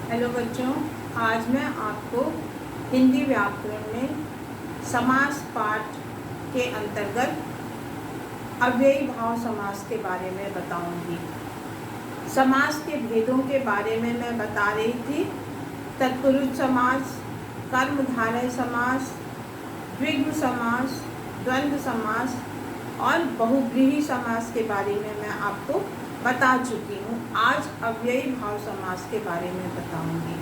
Hello बच्चों, आज मैं आपको हिंदी व्याकरण में समास पाठ के अंतर्गत अव्ययी भाव समास के बारे में बताऊंगी। समास के भेदों के बारे में मैं बता रही थी। तत्पुरुष समास, कर्मधारय समास, द्विगु समास, द्वंद्व समास और बहुव्रीहि समास के बारे में मैं आपको बता चुकी हूँ। आज अव्ययी भाव समास के बारे में बताऊंगी।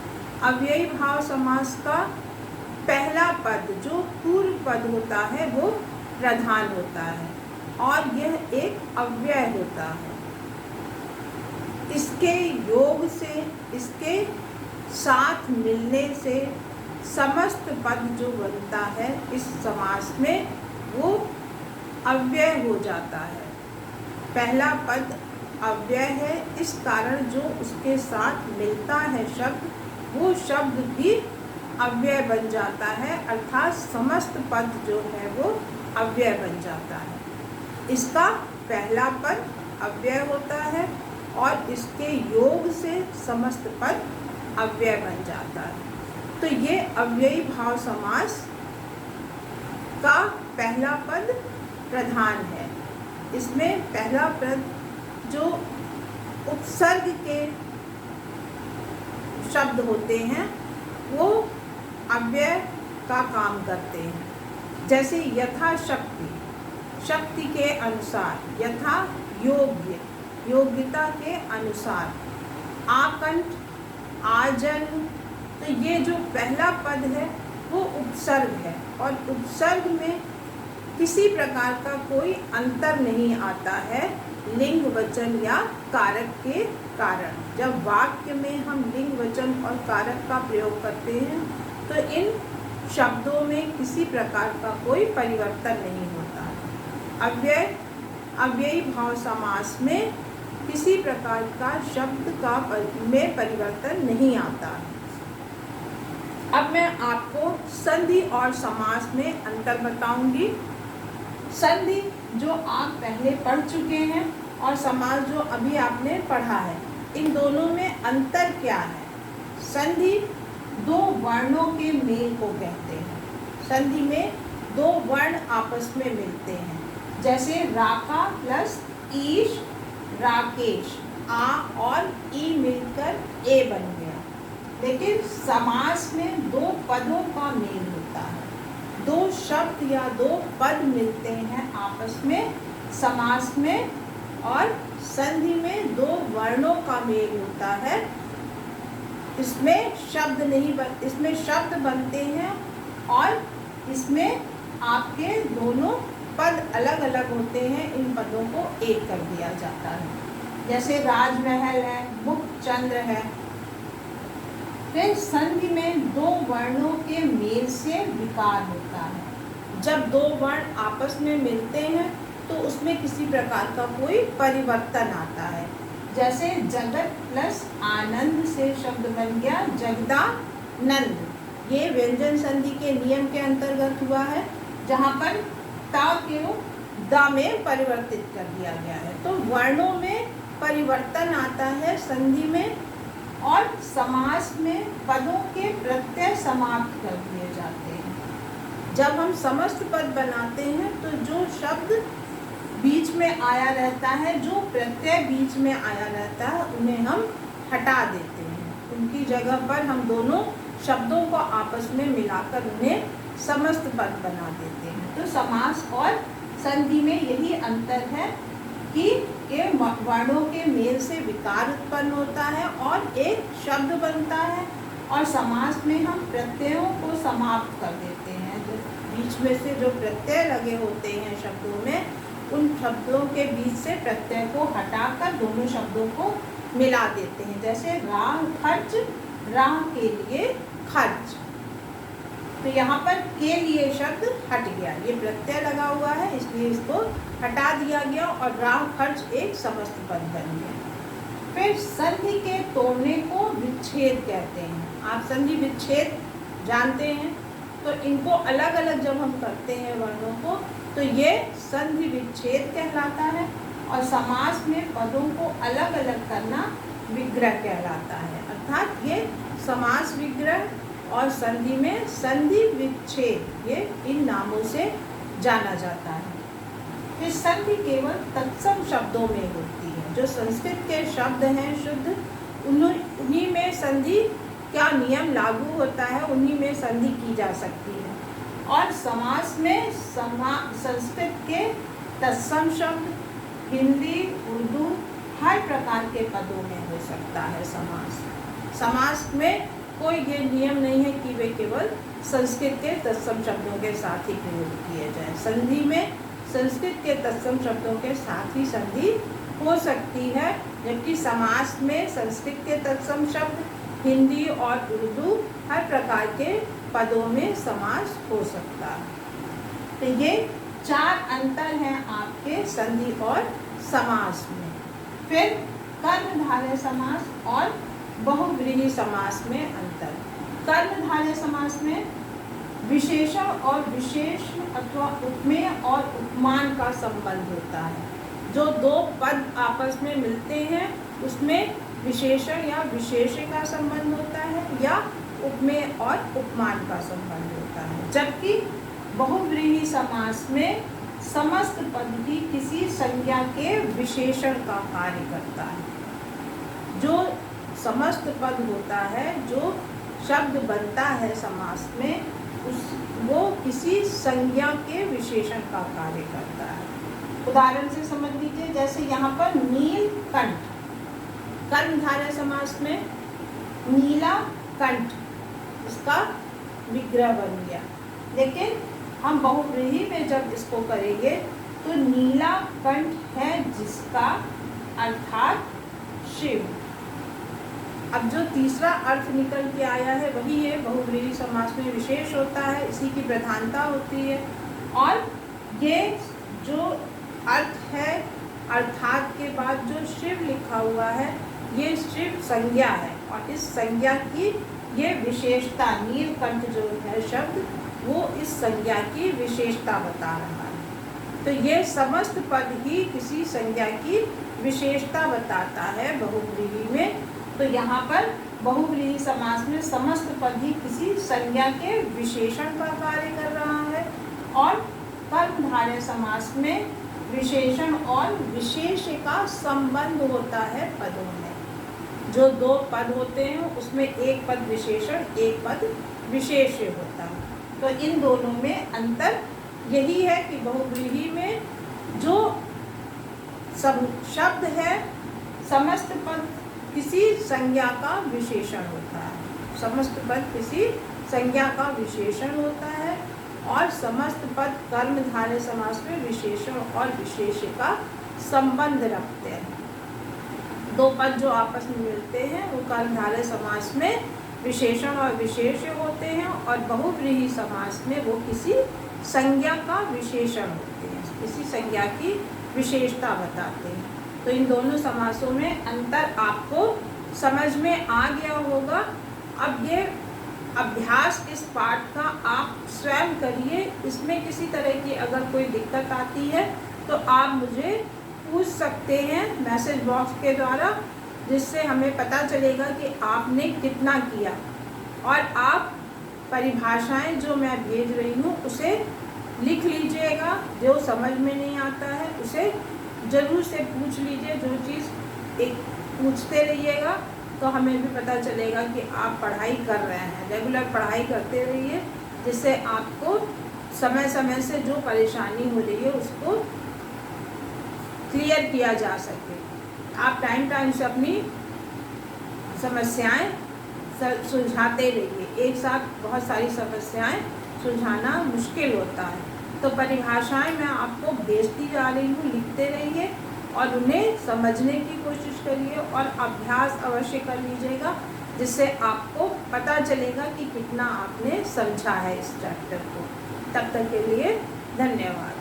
अव्ययी भाव समास का पहला पद जो पूर्व पद होता है वो प्रधान होता है और यह एक अव्यय होता है। इसके योग से, इसके साथ मिलने से समस्त पद जो बनता है इस समास में वो अव्यय हो जाता है। पहला पद अव्यय है, इस कारण जो उसके साथ मिलता है शब्द, वो शब्द भी अव्यय बन जाता है, अर्थात समस्त पद जो है वो अव्यय बन जाता है। इसका पहला पद अव्यय होता है और इसके योग से समस्त पद अव्यय बन जाता है। तो ये अव्ययी भाव समास का पहला पद प्रधान है। इसमें पहला पद जो उपसर्ग के शब्द होते हैं वो अव्यय का काम करते हैं। जैसे यथा शक्ति, शक्ति के अनुसार, यथा योग्य, योग्यता के अनुसार, आकंठ, आजन। तो ये जो पहला पद है वो उपसर्ग है और उपसर्ग में किसी प्रकार का कोई अंतर नहीं आता है लिंग वचन या कारक के कारण। जब वाक्य में हम लिंग वचन और कारक का प्रयोग करते हैं तो इन शब्दों में किसी प्रकार का कोई परिवर्तन नहीं होता है। अव्ययी भाव समास में किसी प्रकार का शब्द का में परिवर्तन नहीं आता है। अब मैं आपको संधि और समास में अंतर बताऊंगी। संधि जो आप पहले पढ़ चुके हैं और समास जो अभी आपने पढ़ा है, इन दोनों में अंतर क्या है? संधि दो वर्णों के मेल को कहते हैं। संधि में दो वर्ण आपस में मिलते हैं, जैसे राका प्लस ईश, राकेश, आ और ई मिलकर ए बन गया। लेकिन समास में दो पदों का मेल होता है, दो शब्द या दो पद मिलते हैं आपस में समास में, और संधि में दो वर्णों का मेल होता है। इसमें इसमें शब्द बनते हैं और इसमें आपके दोनों पद अलग अलग होते हैं। इन पदों को एक कर दिया जाता है। जैसे राजमहल है, मुखचंद्र है। फिर संधि में दो वर्णों के मेल से विकार होता है। जब दो वर्ण आपस में मिलते हैं तो उसमें किसी प्रकार का कोई परिवर्तन आता है। जैसे जगत प्लस आनंद से शब्द बन गया जगदानंद। ये व्यंजन संधि के नियम के अंतर्गत हुआ है, जहाँ पर ता को दा में परिवर्तित कर दिया गया है। तो वर्णों में परिवर्तन आता है संधि में, और समास में पदों के प्रत्यय समाप्त कर दिए जाते हैं। जब हम समस्त पद बनाते हैं तो जो शब्द बीच में आया रहता है, जो प्रत्यय बीच में आया रहता है, उन्हें हम हटा देते हैं। उनकी जगह पर हम दोनों शब्दों को आपस में मिलाकर उन्हें समस्त पद बना देते हैं। तो समास और संधि में यही अंतर है कि ये वर्णों के मेल से विकार उत्पन्न होता है और एक शब्द बनता है, और समास में हम प्रत्ययों को समाप्त कर देते हैं। जो बीच में से जो प्रत्यय लगे होते हैं शब्दों में, उन शब्दों के बीच से प्रत्यय को हटाकर दोनों शब्दों को मिला देते हैं। जैसे राह खर्च, राह के लिए खर्च। तो यहाँ पर के लिए शब्द हट गया, ये प्रत्यय लगा हुआ है इसलिए इसको हटा दिया गया और राह खर्च एक समस्त पद बन गया। फिर संधि के तोड़ने को विच्छेद कहते हैं। आप संधि विच्छेद जानते हैं, तो इनको अलग अलग जब हम करते हैं वर्णों को, तो ये संधि विच्छेद कहलाता है। और समास में पदों को अलग अलग करना विग्रह कहलाता है। अर्थात ये समास विग्रह और संधि में संधि विच्छेद, ये इन नामों से जाना जाता है। फिर संधि केवल तत्सम शब्दों में होती है। जो संस्कृत के शब्द हैं शुद्ध, उन्हीं में संधि क्या नियम लागू होता है, उन्हीं में संधि की जा सकती है। और समास में संस्कृत के तत्सम शब्द हिंदी, उर्दू हर प्रकार के पदों में हो सकता है समास। समास में कोई ये नियम नहीं है कि वे केवल संस्कृत के तत्सम शब्दों के साथ ही प्रयोग किए जाए। संधि में संस्कृत के तत्सम शब्दों के साथ ही संधि हो सकती है, जबकि समास में संस्कृत के तत्सम शब्द हिंदी और उर्दू हर प्रकार के पदों में समास हो सकता है। तो ये 4 अंतर हैं आपके संधि और समास में। फिर कर्मधारय समास और बहुव्रीहि समास में अंतर। कर्मधारय समास में विशेषण और विशेष अथवा उपमेय और उपमान का संबंध होता है। जो 2 पद आपस में मिलते हैं उसमें विशेषण या विशेष्य का संबंध होता है या उपमेय और उपमान का संबंध होता है। जबकि बहुव्रीहि समास में समस्त पद ही किसी संज्ञा के विशेषण का कार्य करता है। जो समस्त पद होता है, जो शब्द बनता है समास में, वो किसी संज्ञा के विशेषण का कार्य करता है। उदाहरण से समझ लीजिए, जैसे यहाँ पर नीलकंठ, कर्मधारय समास में नीला कंठ, इसका विग्रह बन गया। लेकिन हम बहुव्रीहि में जब इसको करेंगे तो नीला कंठ है जिसका, अर्थात शिव। अब जो तीसरा अर्थ निकल के आया है वही है बहुव्रीहि समास में विशेष होता है, इसी की प्रधानता होती है। और ये जो अर्थ है, अर्थात के बाद जो शिव लिखा हुआ है, ये शिव संज्ञा है और इस संज्ञा की ये विशेषता, नीलकंठ जो है शब्द, वो इस संज्ञा की विशेषता बता रहा है। तो ये समस्त पद ही किसी संज्ञा की विशेषता बताता है बहुव्रीहि में। तो यहाँ पर बहुव्रीहि समास में समस्त पद ही किसी संज्ञा के विशेषण का कार्य कर रहा है। और कर्मधारय समास में विशेषण और विशेष्य का संबंध होता है पदों में। जो 2 पद होते हैं उसमें एक पद विशेषण, एक पद विशेष्य होता है। तो इन दोनों में अंतर यही है कि बहुव्रीहि में जो शब्द है, समस्त पद किसी संज्ञा का विशेषण होता है। समस्त पद किसी संज्ञा का विशेषण होता है और समस्त पद कर्मधारय समास में विशेषण और विशेष्य का संबंध रखते हैं। 2 पद जो आपस में मिलते हैं वो कर्मधारय समास में विशेषण और विशेष्य होते हैं और बहुव्रीहि समास में वो किसी संज्ञा का विशेषण होते हैं, किसी संज्ञा की विशेषता बताते हैं। तो इन दोनों समासों में अंतर आपको समझ में आ गया होगा। अब ये अभ्यास इस पाठ का आप स्वयं करिए। इसमें किसी तरह की अगर कोई दिक्कत आती है तो आप मुझे पूछ सकते हैं मैसेज बॉक्स के द्वारा, जिससे हमें पता चलेगा कि आपने कितना किया। और आप परिभाषाएं जो मैं भेज रही हूँ उसे लिख लीजिएगा। जो समझ में नहीं आता है उसे ज़रूर से पूछ लीजिए। जो चीज़ एक पूछते रहिएगा तो हमें भी पता चलेगा कि आप पढ़ाई कर रहे हैं। रेगुलर पढ़ाई करते रहिए, जिससे आपको समय समय से जो परेशानी हो रही है उसको क्लियर किया जा सके। आप टाइम से अपनी समस्याएं सुलझाते रहिए। एक साथ बहुत सारी समस्याएं सुलझाना मुश्किल होता है, तो परिभाषाएं मैं आपको भेजती जा रही हूँ, लिखते रहिए और उन्हें समझने की कोशिश करिए और अभ्यास अवश्य कर लीजिएगा, जिससे आपको पता चलेगा कि कितना आपने समझा है इस चैप्टर को। तब तक के लिए धन्यवाद।